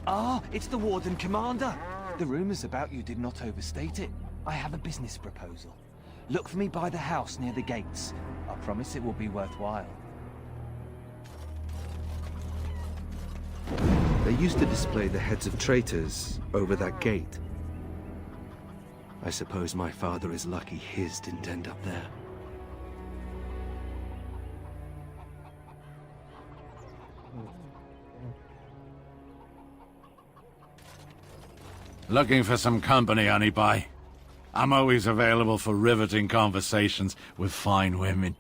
Ah, it's the Warden Commander. The rumors about you did not overstate it. I have a business proposal. Look for me by the house near the gates. I promise it will be worthwhile. They used to display the heads of traitors over that gate. I suppose my father is lucky his didn't end up there. Looking for some company, honey pie? I'm always available for riveting conversations with fine women.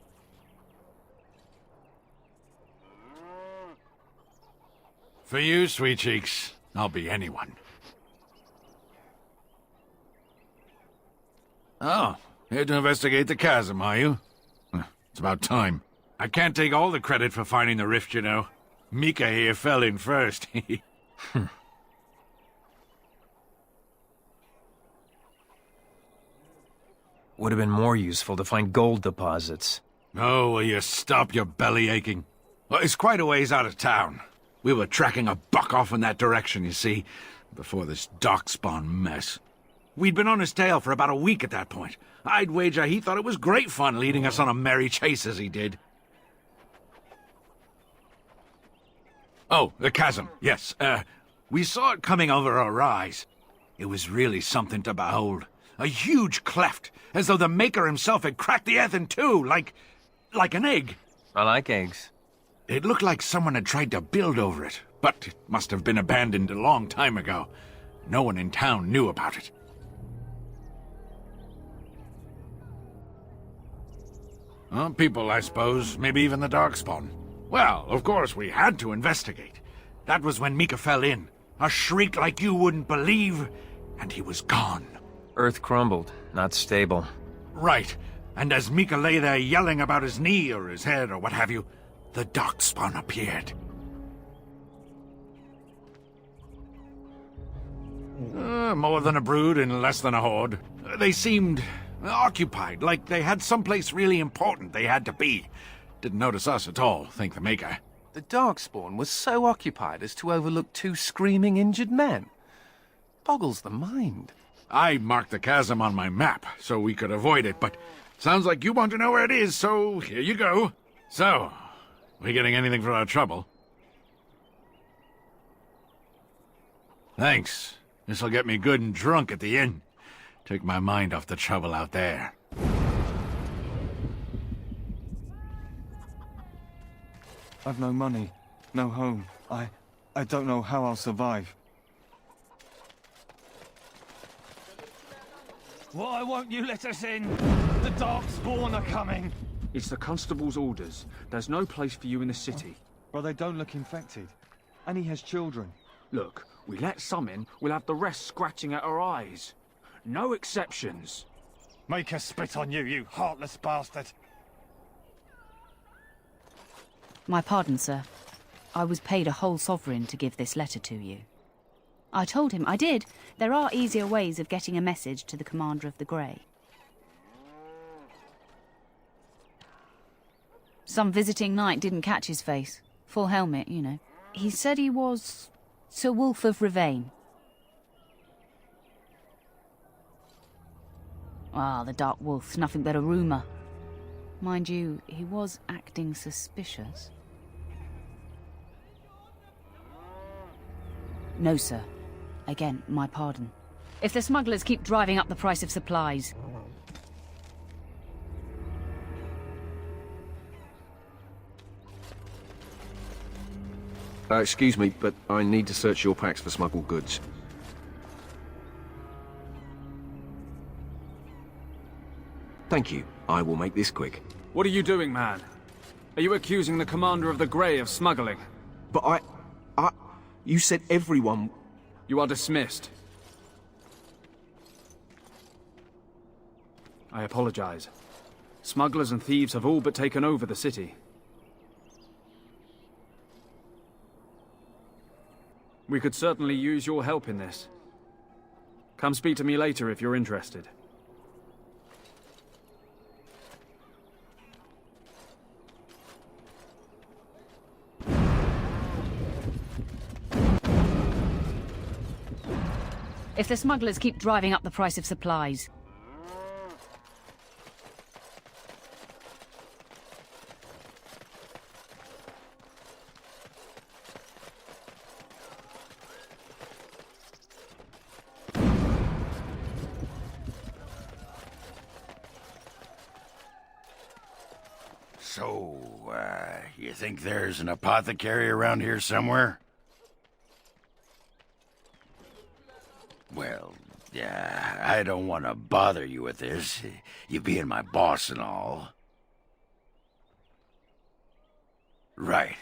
For you, sweet cheeks, I'll be anyone. Oh, here to investigate the chasm, are you? It's about time. I can't take all the credit for finding the rift, you know. Mika here fell in first. Would have been more useful to find gold deposits. Oh, will you stop your belly aching? Well, it's quite a ways out of town. We were tracking a buck off in that direction, you see, before this darkspawn mess. We'd been on his tail for about a week at that point. I'd wager he thought it was great fun leading us on a merry chase as he did. Oh, the chasm, yes. We saw it coming over a rise. It was really something to behold. A huge cleft, as though the Maker himself had cracked the earth in two, like an egg. I like eggs. It looked like someone had tried to build over it, but it must have been abandoned a long time ago. No one in town knew about it. People, I suppose. Maybe even the Darkspawn. Well, of course, we had to investigate. That was when Mika fell in. A shriek like you wouldn't believe, and he was gone. Earth crumbled, not stable. Right. And as Mika lay there yelling about his knee or his head or what have you, the Darkspawn appeared. More than a brood and less than a horde. They seemed occupied, like they had someplace really important they had to be. Didn't notice us at all, thank the Maker. The Darkspawn was so occupied as to overlook two screaming injured men. Boggles the mind. I marked the chasm on my map so we could avoid it, but sounds like you want to know where it is, so here you go. So, we getting anything for our trouble? Thanks. This'll get me good and drunk at the inn. Take my mind off the trouble out there. I've no money, no home. I don't know how I'll survive. Why won't you let us in? The Darkspawn are coming! It's the constable's orders. There's no place for you in the city. But they don't look infected. And he has children. Look, we let some in, we'll have the rest scratching at our eyes. No exceptions. Make us spit on you, you heartless bastard! My pardon, sir. I was paid a whole sovereign to give this letter to you. I told him I did. There are easier ways of getting a message to the Commander of the Grey. Some visiting knight didn't catch his face. Full helmet, you know. He said he was Sir Wolf of Ravain. Ah, the Dark Wolf's nothing but a rumour. Mind you, he was acting suspicious. No, sir. Again, my pardon. If the smugglers keep driving up the price of supplies... Excuse me, but I need to search your packs for smuggled goods. Thank you. I will make this quick. What are you doing, man? Are you accusing the Commander of the Grey of smuggling? But you said everyone... You are dismissed. I apologize. Smugglers and thieves have all but taken over the city. We could certainly use your help in this. Come speak to me later if you're interested. if the smugglers keep driving up the price of supplies. So, you think there's an apothecary around here somewhere? Well, yeah, I don't want to bother you with this, you being my boss and all. Right.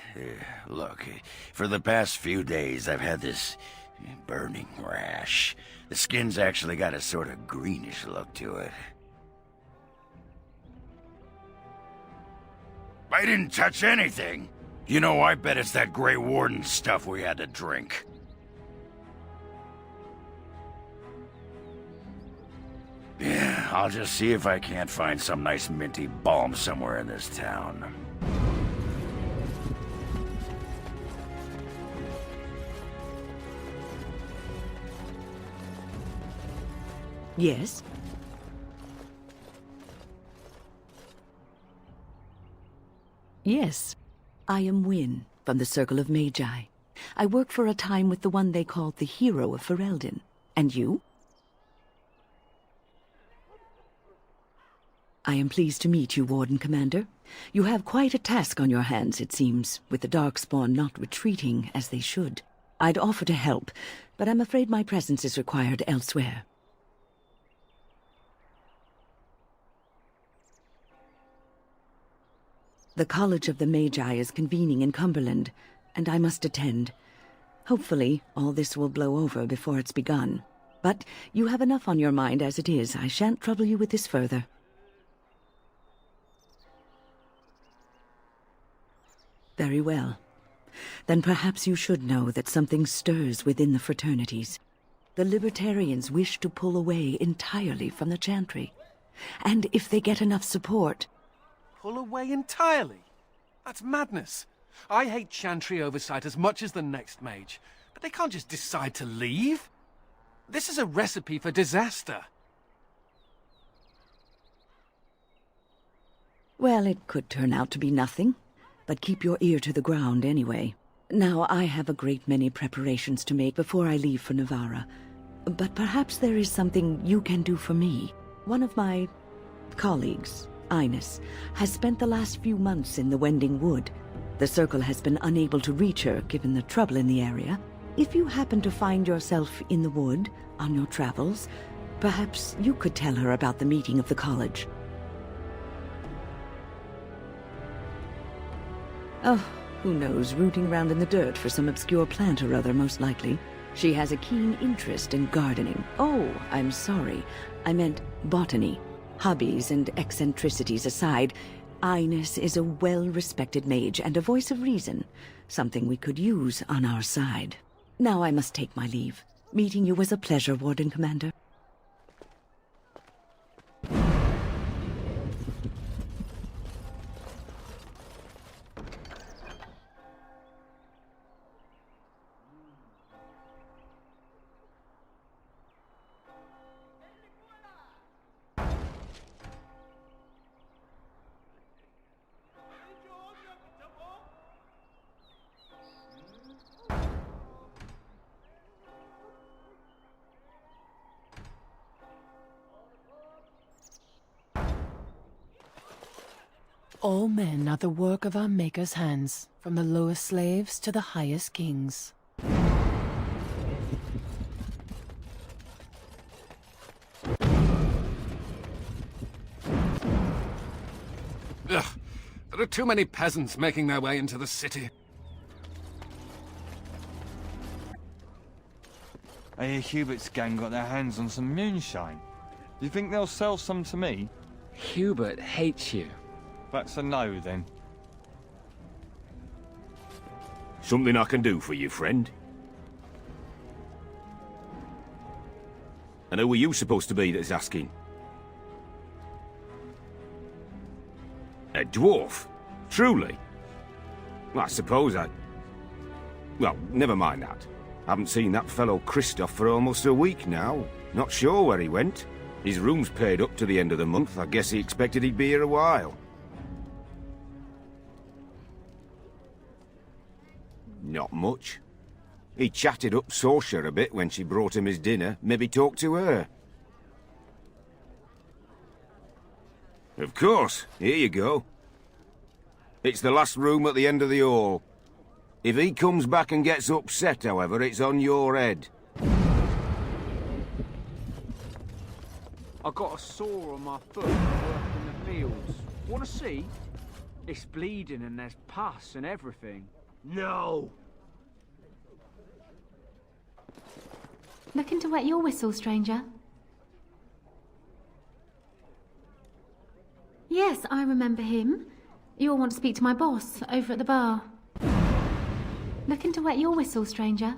Look, for the past few days I've had this burning rash. The skin's actually got a sort of greenish look to it. I didn't touch anything. You know, I bet it's that Grey Warden stuff we had to drink. Yeah, I'll just see if I can't find some nice minty balm somewhere in this town. Yes? Yes. I am Wynne, from the Circle of Magi. I worked for a time with the one they called the Hero of Ferelden. And you? I am pleased to meet you, Warden Commander. You have quite a task on your hands, it seems, with the Darkspawn not retreating as they should. I'd offer to help, but I'm afraid my presence is required elsewhere. The College of the Magi is convening in Cumberland, and I must attend. Hopefully, all this will blow over before it's begun. But you have enough on your mind as it is. I shan't trouble you with this further. Very well. Then perhaps you should know that something stirs within the fraternities. The Libertarians wish to pull away entirely from the Chantry. And if they get enough support... Pull away entirely? That's madness. I hate Chantry oversight as much as the next mage, but they can't just decide to leave. This is a recipe for disaster. Well, it could turn out to be nothing, but keep your ear to the ground anyway. Now, I have a great many preparations to make before I leave for Navarra, but perhaps there is something you can do for me. One of my colleagues, Ines, has spent the last few months in the Wending Wood. The Circle has been unable to reach her, given the trouble in the area. If you happen to find yourself in the wood on your travels, perhaps you could tell her about the meeting of the college. Oh, who knows, rooting around in the dirt for some obscure plant or other, most likely. She has a keen interest in gardening. Oh, I'm sorry. I meant botany. Hobbies and eccentricities aside, Ines is a well-respected mage and a voice of reason, something we could use on our side. Now I must take my leave. Meeting you was a pleasure, Warden Commander. All men are the work of our Maker's hands, from the lowest slaves to the highest kings. Ugh, there are too many peasants making their way into the city. I hear Hubert's gang got their hands on some moonshine. Do you think they'll sell some to me? Hubert hates you. That's a no, then. Something I can do for you, friend? And who are you supposed to be that's asking? A dwarf? Truly? Well, I suppose I... Well, never mind that. Haven't seen that fellow Christoph for almost a week now. Not sure where he went. His room's paid up to the end of the month. I guess he expected he'd be here a while. Not much. He chatted up Sorsha a bit when she brought him his dinner. Maybe talked to her. Of course. Here you go. It's the last room at the end of the hall. If he comes back and gets upset, however, it's on your head. I got a sore on my foot working in the fields. Want to see? It's bleeding and there's pus and everything. No! Looking to wet your whistle, stranger? Yes, I remember him. You'll want to speak to my boss over at the bar. Looking to wet your whistle, stranger?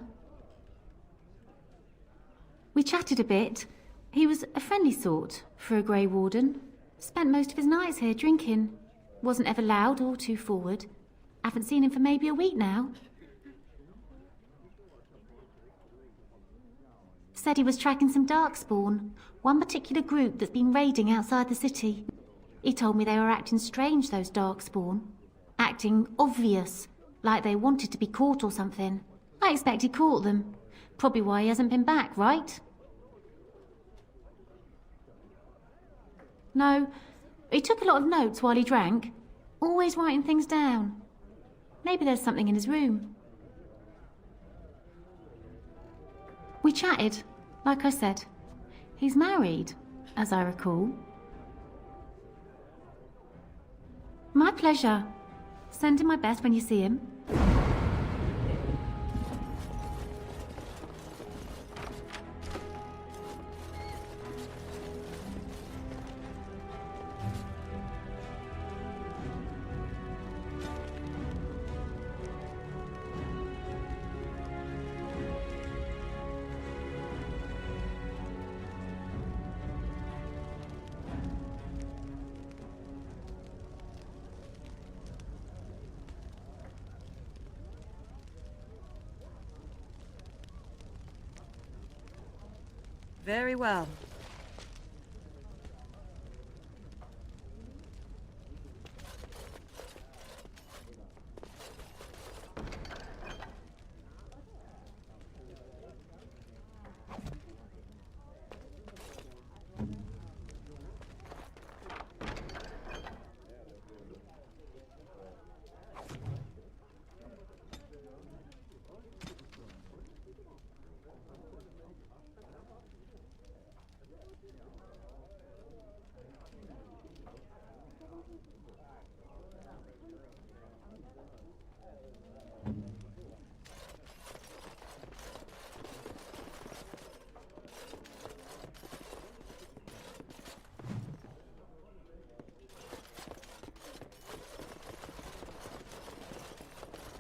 We chatted a bit. He was a friendly sort for a Grey Warden. Spent most of his nights here drinking. Wasn't ever loud or too forward. Haven't seen him for maybe a week now. Said he was tracking some Darkspawn, one particular group that's been raiding outside the city. He told me they were acting strange, those Darkspawn. Acting obvious, like they wanted to be caught or something. I expect he caught them. Probably why he hasn't been back, right? No, he took a lot of notes while he drank. Always writing things down. Maybe there's something in his room. We chatted, like I said. He's married, as I recall. My pleasure. Send him my best when you see him. Very well.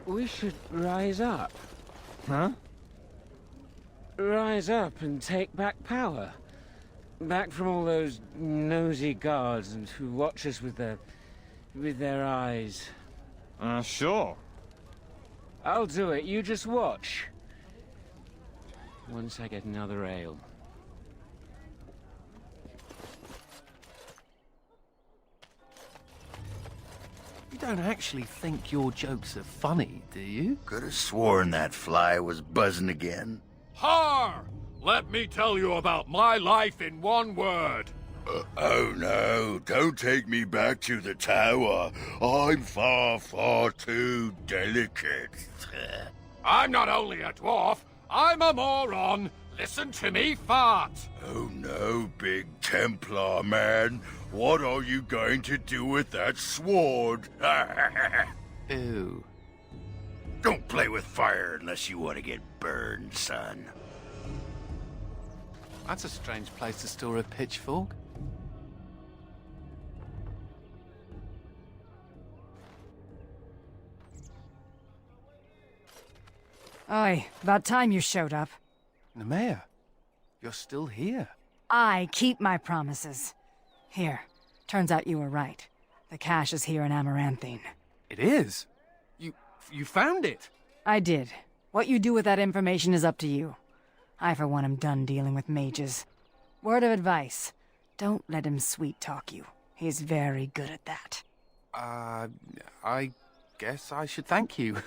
We should rise up. Huh? Rise up and take back power. Back from all those nosy guards and who watch us with their eyes. Sure. I'll do it, you just watch. Once I get another ale. You don't actually think your jokes are funny, do you? Could have sworn that fly was buzzing again. Har! Let me tell you about my life in one word. Oh no, don't take me back to the tower. I'm far, far too delicate. I'm not only a dwarf, I'm a moron. Listen to me fart. Oh no, big Templar man. What are you going to do with that sword? Ew. Don't play with fire unless you want to get burned, son. That's a strange place to store a pitchfork. Oi, about time you showed up. Nemea, you're still here. I keep my promises. Here, turns out you were right. The cache is here in Amarantайн. It is? You found it? I did. What you do with that information is up to you. I, for one, am done dealing with mages. Word of advice. Don't let him sweet-talk you. He's very good at that. I guess I should thank you.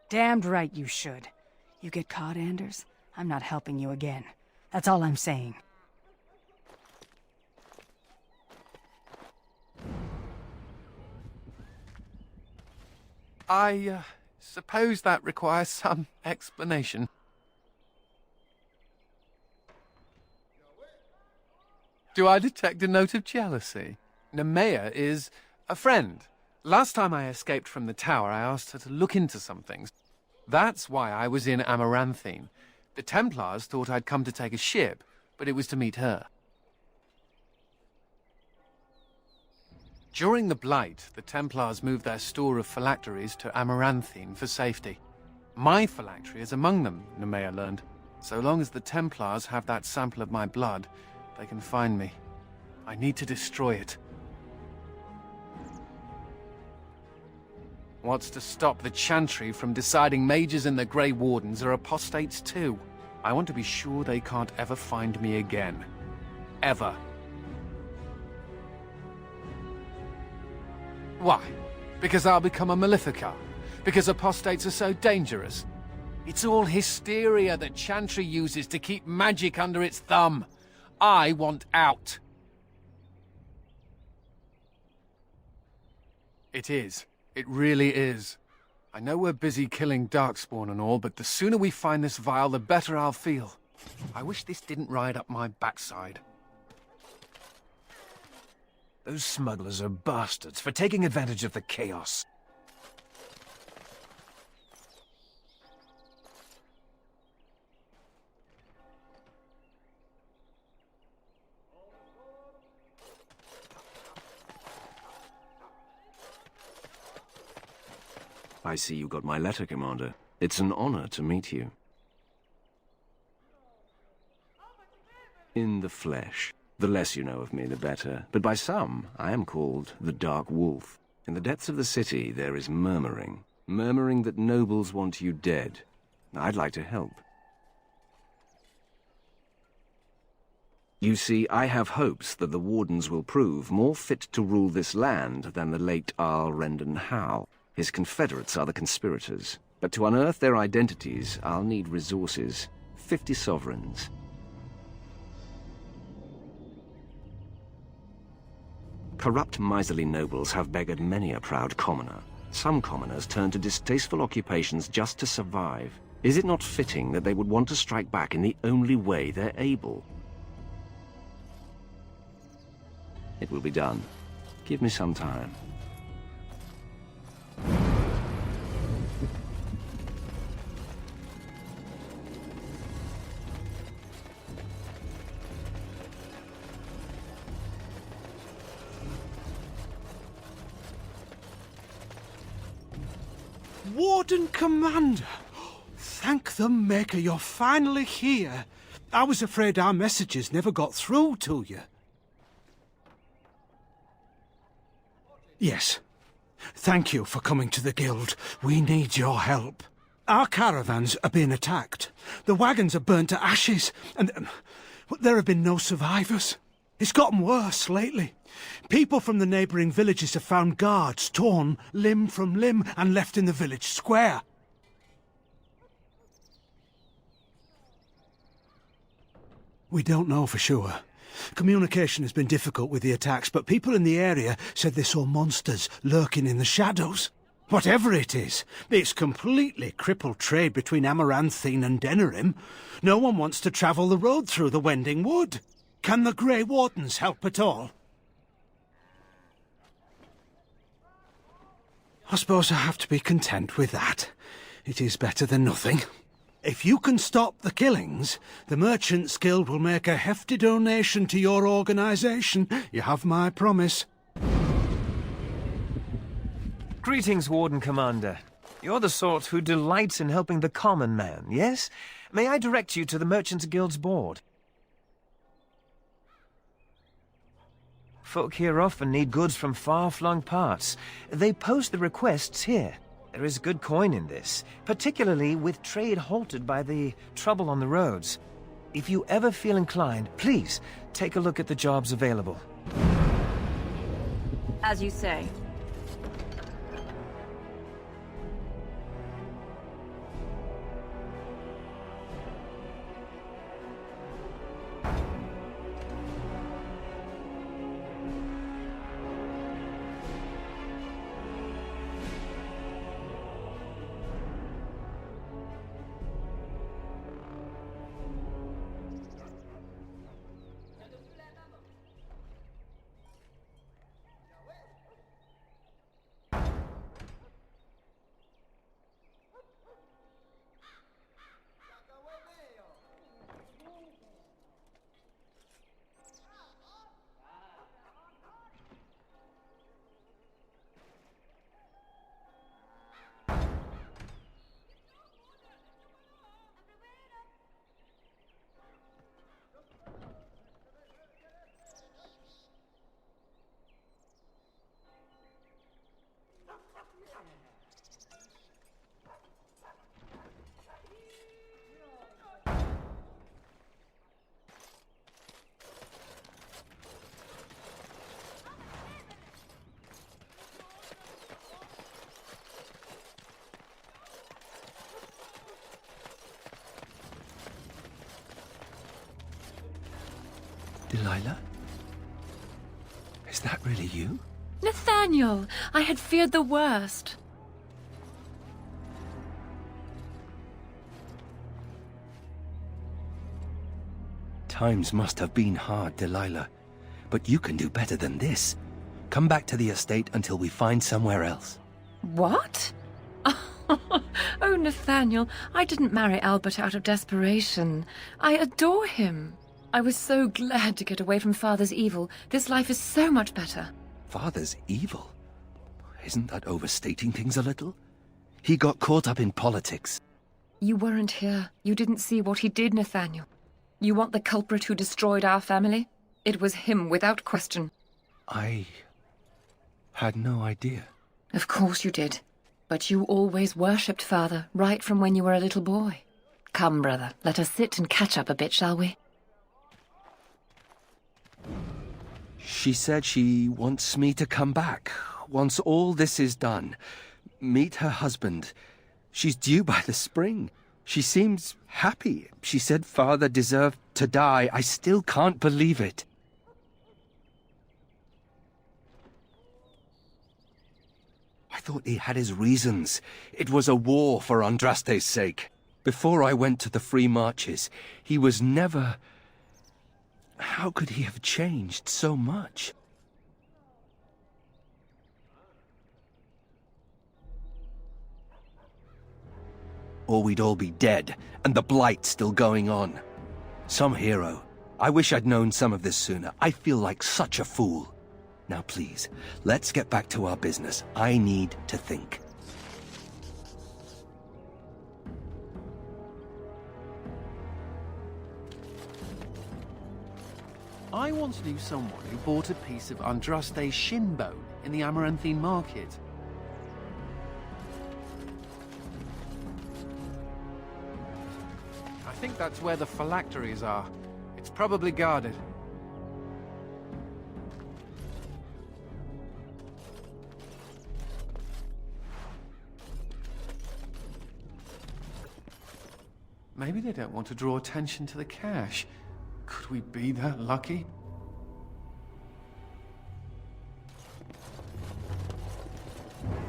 Damned right you should. You get caught, Anders, I'm not helping you again. That's all I'm saying. I suppose that requires some explanation. Do I detect a note of jealousy? Nemea is a friend. Last time I escaped from the tower, I asked her to look into some things. That's why I was in Amarantайн. The Templars thought I'd come to take a ship, but it was to meet her. During the Blight, the Templars moved their store of phylacteries to Amarantайн for safety. My phylactery is among them, Nemea learned. So long as the Templars have that sample of my blood, they can find me. I need to destroy it. What's to stop the Chantry from deciding mages and the Grey Wardens are apostates too? I want to be sure they can't ever find me again. Ever. Why? Because I'll become a Maleficar? Because apostates are so dangerous? It's all hysteria that Chantry uses to keep magic under its thumb. I want out. It is. It really is. I know we're busy killing Darkspawn and all, but the sooner we find this vial, the better I'll feel. I wish this didn't ride up my backside. Those smugglers are bastards for taking advantage of the chaos. I see you got my letter, Commander. It's an honor to meet you. In the flesh. The less you know of me, the better. But by some, I am called the Dark Wolf. In the depths of the city, there is murmuring. Murmuring that nobles want you dead. I'd like to help. You see, I have hopes that the Wardens will prove more fit to rule this land than the late Arl Rendon Howe. His confederates are the conspirators. But to unearth their identities, I'll need resources. 50 sovereigns. Corrupt, miserly nobles have beggared many a proud commoner. Some commoners turn to distasteful occupations just to survive. Is it not fitting that they would want to strike back in the only way they're able? It will be done. Give me some time. Warden Commander! Thank the Maker you're finally here. I was afraid our messages never got through to you. Yes. Thank you for coming to the Guild. We need your help. Our caravans are being attacked. The wagons are burnt to ashes, and there have been no survivors. It's gotten worse lately. People from the neighbouring villages have found guards torn limb from limb and left in the village square. We don't know for sure. Communication has been difficult with the attacks, but people in the area said they saw monsters lurking in the shadows. Whatever it is, it's completely crippled trade between Amarantайн and Denerim. No one wants to travel the road through the Wending Wood. Can the Grey Wardens help at all? I suppose I have to be content with that. It is better than nothing. If you can stop the killings, the Merchants Guild will make a hefty donation to your organisation. You have my promise. Greetings, Warden Commander. You're the sort who delights in helping the common man, yes? May I direct you to the Merchants Guild's board? Folk here often need goods from far-flung parts. They post the requests here. There is good coin in this, particularly with trade halted by the trouble on the roads. If you ever feel inclined, please take a look at the jobs available. As you say. Delilah? Is that really you? Nathaniel! I had feared the worst. Times must have been hard, Delilah. But you can do better than this. Come back to the estate until we find somewhere else. What? Oh, Nathaniel, I didn't marry Albert out of desperation. I adore him. I was so glad to get away from Father's evil. This life is so much better. Father's evil? Isn't that overstating things a little? He got caught up in politics. You weren't here. You didn't see what he did, Nathaniel. You want the culprit who destroyed our family? It was him, without question. I had no idea. Of course you did. But you always worshipped Father, right from when you were a little boy. Come, brother, let us sit and catch up a bit, shall we? She said she wants me to come back, once all this is done. Meet her husband. She's due by the spring. She seems happy. She said Father deserved to die. I still can't believe it. I thought he had his reasons. It was a war for Andraste's sake. Before I went to the Free Marches, he was never... How could he have changed so much? Or we'd all be dead, and the Blight still going on. Some hero. I wish I'd known some of this sooner. I feel like such a fool. Now please, let's get back to our business. I need to think. I once knew someone who bought a piece of Andraste's shin bone in the Amarantine market. I think that's where the phylacteries are. It's probably guarded. Maybe they don't want to draw attention to the cash. Could we be that lucky?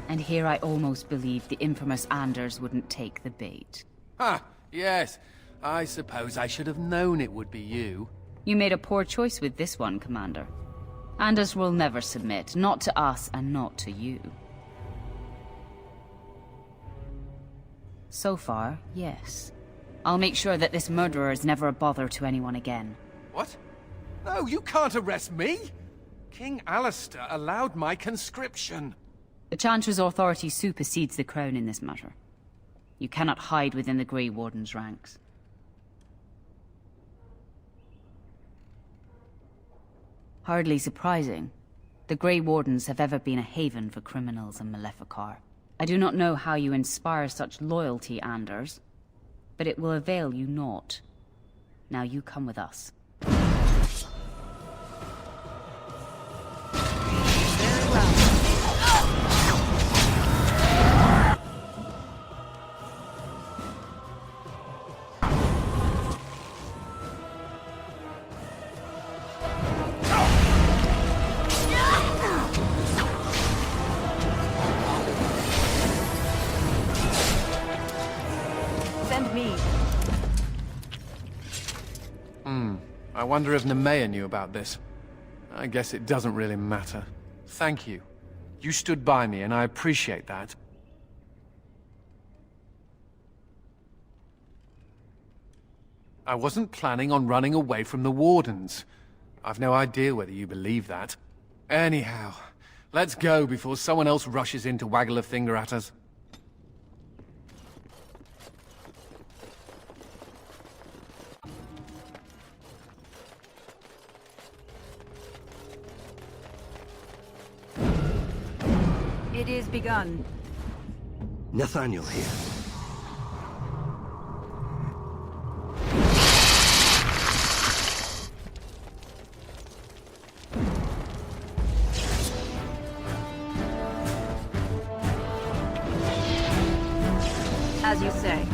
And here I almost believed the infamous Anders wouldn't take the bait. Ha! Yes. I suppose I should have known it would be you. You made a poor choice with this one, Commander. Anders will never submit, not to us and not to you. So far, yes. I'll make sure that this murderer is never a bother to anyone again. What? No, you can't arrest me! King Alistair allowed my conscription. The Chantress' authority supersedes the Crown in this matter. You cannot hide within the Grey Warden's ranks. Hardly surprising. The Grey Wardens have ever been a haven for criminals and Maleficar. I do not know how you inspire such loyalty, Anders, but it will avail you naught. Now you come with us. I wonder if Nemea knew about this. I guess it doesn't really matter. Thank you. You stood by me, and I appreciate that. I wasn't planning on running away from the Wardens. I've no idea whether you believe that. Anyhow, let's go before someone else rushes in to waggle a finger at us. It is begun. Nathaniel here. As you say.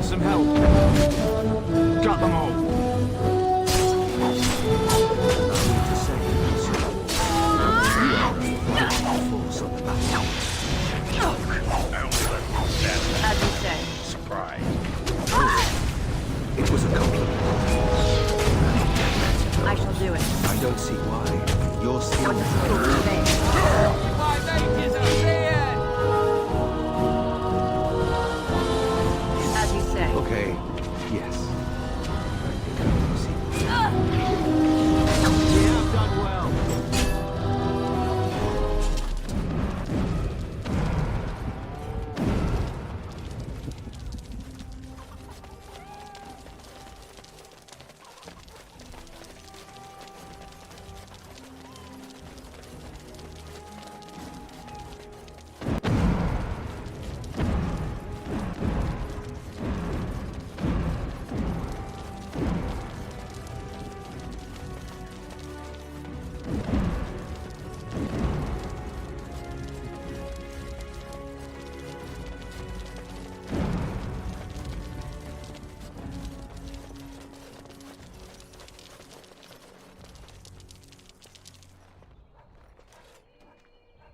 Some help. Got them all. As you say. Surprise. It was a compliment. I shall do it. I don't see why. Your skills My mate is appeared! As you say. Okay, yes. You have done well.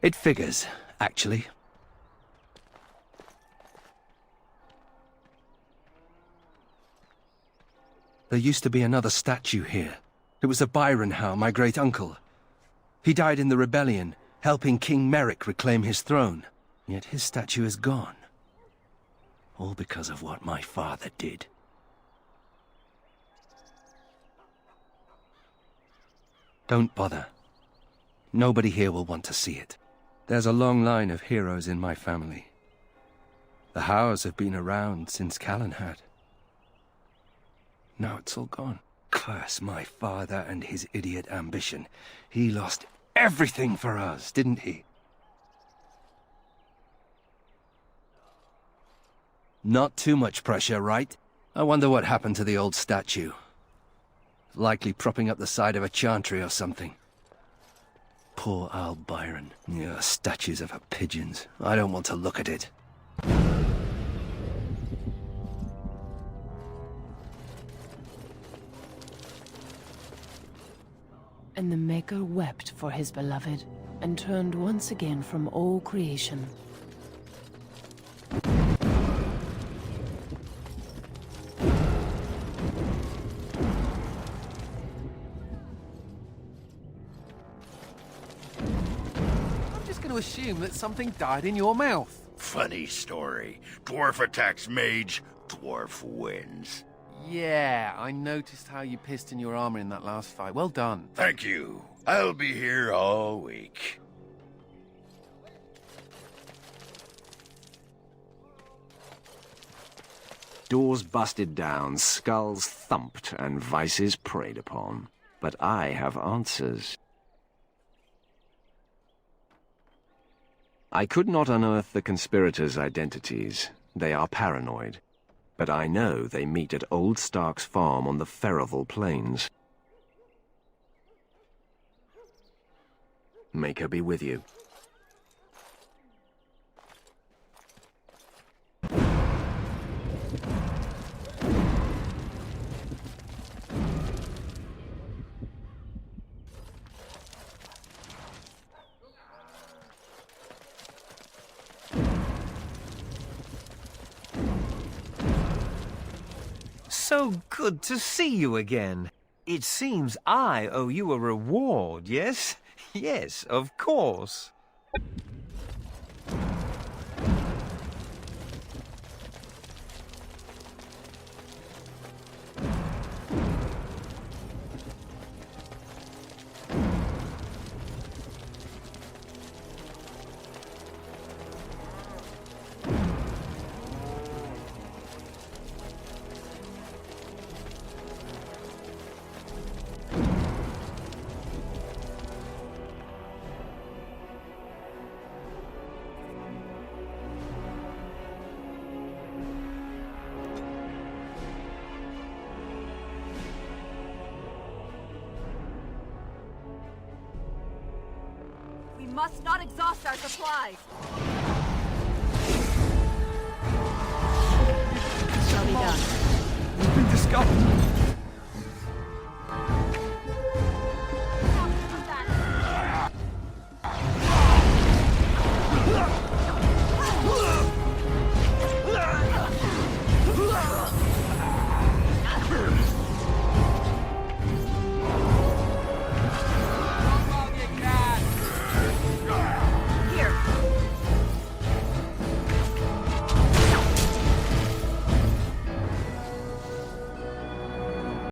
It figures, actually. There used to be another statue here. It was of Byron Howe, my great-uncle. He died in the rebellion, helping King Merrick reclaim his throne. Yet his statue is gone. All because of what my father did. Don't bother. Nobody here will want to see it. There's a long line of heroes in my family. The Howes have been around since Callan had. Now it's all gone. Curse my father and his idiot ambition. He lost everything for us, didn't he? Not too much pressure, right? I wonder what happened to the old statue. Likely propping up the side of a chantry or something. Poor Al Byron. Yeah, statues of her pigeons. I don't want to look at it. And the Maker wept for his beloved, and turned once again from all creation. I'm just going to assume that something died in your mouth. Funny story. Dwarf attacks mage, dwarf wins. Yeah, I noticed how you pissed in your armor in that last fight. Well done. Thank you. I'll be here all week. Doors busted down, skulls thumped, and vices preyed upon. But I have answers. I could not unearth the conspirators' identities. They are paranoid. But I know they meet at Old Stark's farm on the Ferroval Plains. Maker be with you. So good to see you again. It seems I owe you a reward, yes? Yes, of course. We must not exhaust our supplies.